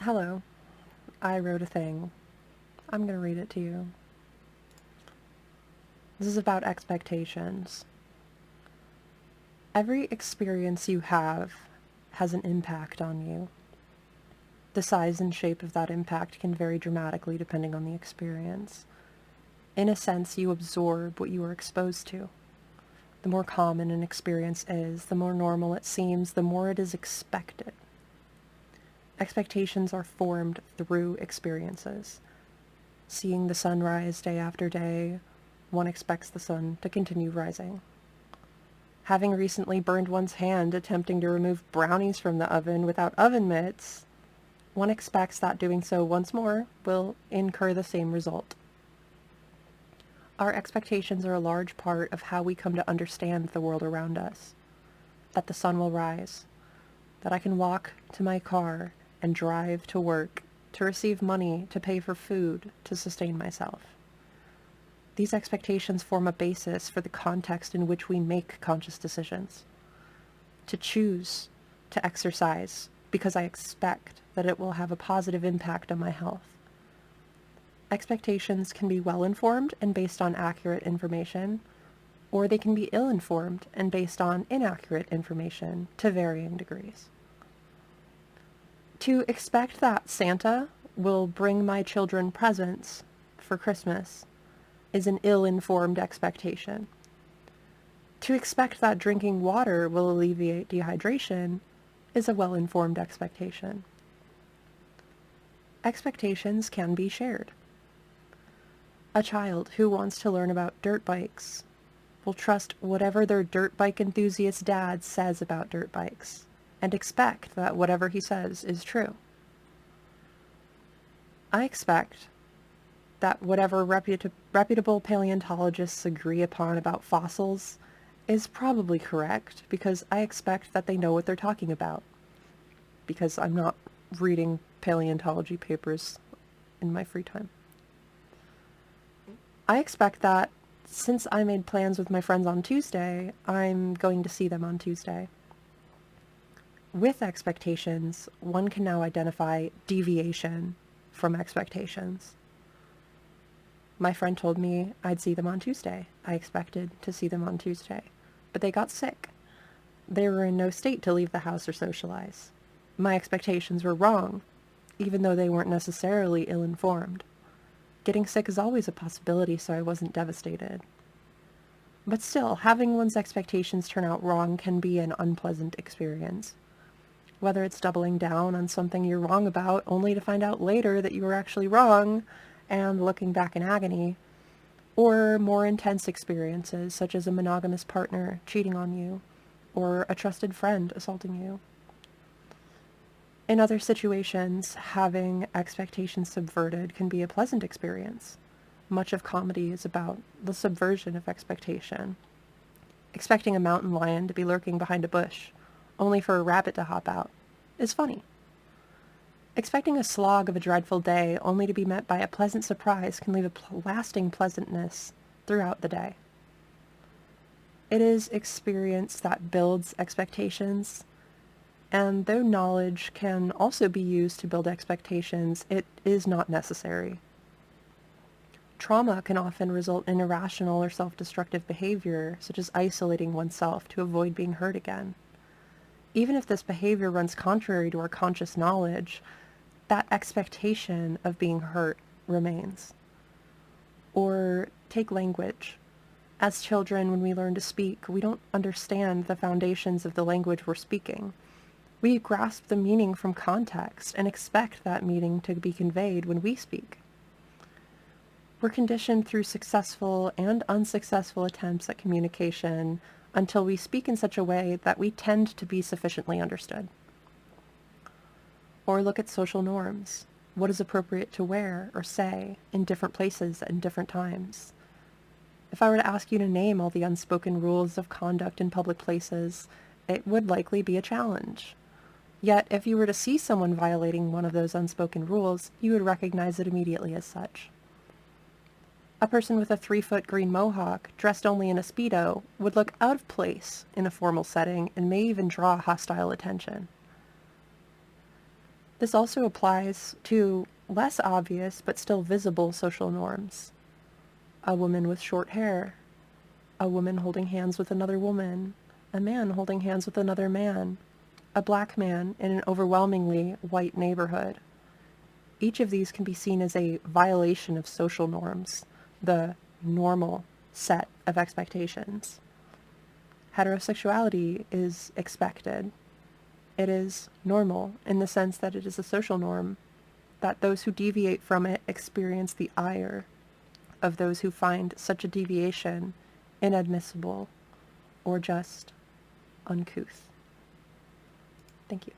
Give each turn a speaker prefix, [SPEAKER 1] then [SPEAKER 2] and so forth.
[SPEAKER 1] Hello, I wrote a thing. I'm going to read it to you. This is about expectations. Every experience you have has an impact on you. The size and shape of that impact can vary dramatically depending on the experience. In a sense, you absorb what you are exposed to. The more common an experience is, the more normal it seems, the more it is expected. Expectations are formed through experiences. Seeing the sun rise day after day, one expects the sun to continue rising. Having recently burned one's hand attempting to remove brownies from the oven without oven mitts, one expects that doing so once more will incur the same result. Our expectations are a large part of how we come to understand the world around us. That the sun will rise, that I can walk to my car and drive to work, to receive money, to pay for food, to sustain myself. These expectations form a basis for the context in which we make conscious decisions. To choose to exercise because I expect that it will have a positive impact on my health. Expectations can be well-informed and based on accurate information, or they can be ill-informed and based on inaccurate information to varying degrees. To expect that Santa will bring my children presents for Christmas is an ill-informed expectation. To expect that drinking water will alleviate dehydration is a well-informed expectation. Expectations can be shared. A child who wants to learn about dirt bikes will trust whatever their dirt bike enthusiast dad says about dirt bikes and expect that whatever he says is true. I expect that whatever reputable paleontologists agree upon about fossils is probably correct because I expect that they know what they're talking about. Because I'm not reading paleontology papers in my free time. I expect that since I made plans with my friends on Tuesday, I'm going to see them on Tuesday. With expectations, one can now identify deviation from expectations. My friend told me I'd see them on Tuesday. I expected to see them on Tuesday. But they got sick. They were in no state to leave the house or socialize. My expectations were wrong, even though they weren't necessarily ill-informed. Getting sick is always a possibility, so I wasn't devastated. But still, having one's expectations turn out wrong can be an unpleasant experience. Whether it's doubling down on something you're wrong about, only to find out later that you were actually wrong, and looking back in agony, or more intense experiences, such as a monogamous partner cheating on you, or a trusted friend assaulting you. In other situations, having expectations subverted can be a pleasant experience. Much of comedy is about the subversion of expectation. Expecting a mountain lion to be lurking behind a bush, only for a rabbit to hop out, is funny. Expecting a slog of a dreadful day only to be met by a pleasant surprise can leave a lasting pleasantness throughout the day. It is experience that builds expectations, and though knowledge can also be used to build expectations, it is not necessary. Trauma can often result in irrational or self-destructive behavior, such as isolating oneself to avoid being hurt again. Even if this behavior runs contrary to our conscious knowledge, that expectation of being hurt remains. Or take language. As children, when we learn to speak, we don't understand the foundations of the language we're speaking. We grasp the meaning from context and expect that meaning to be conveyed when we speak. We're conditioned through successful and unsuccessful attempts at communication until we speak in such a way that we tend to be sufficiently understood. Or look at social norms. What is appropriate to wear or say in different places and different times? If I were to ask you to name all the unspoken rules of conduct in public places, it would likely be a challenge. Yet, if you were to see someone violating one of those unspoken rules, you would recognize it immediately as such. A person with a 3-foot green mohawk, dressed only in a Speedo, would look out of place in a formal setting and may even draw hostile attention. This also applies to less obvious but still visible social norms. A woman with short hair, a woman holding hands with another woman, a man holding hands with another man, a black man in an overwhelmingly white neighborhood. Each of these can be seen as a violation of social norms, the normal set of expectations. Heterosexuality is expected. It is normal in the sense that it is a social norm, that those who deviate from it experience the ire of those who find such a deviation inadmissible or just uncouth. Thank you.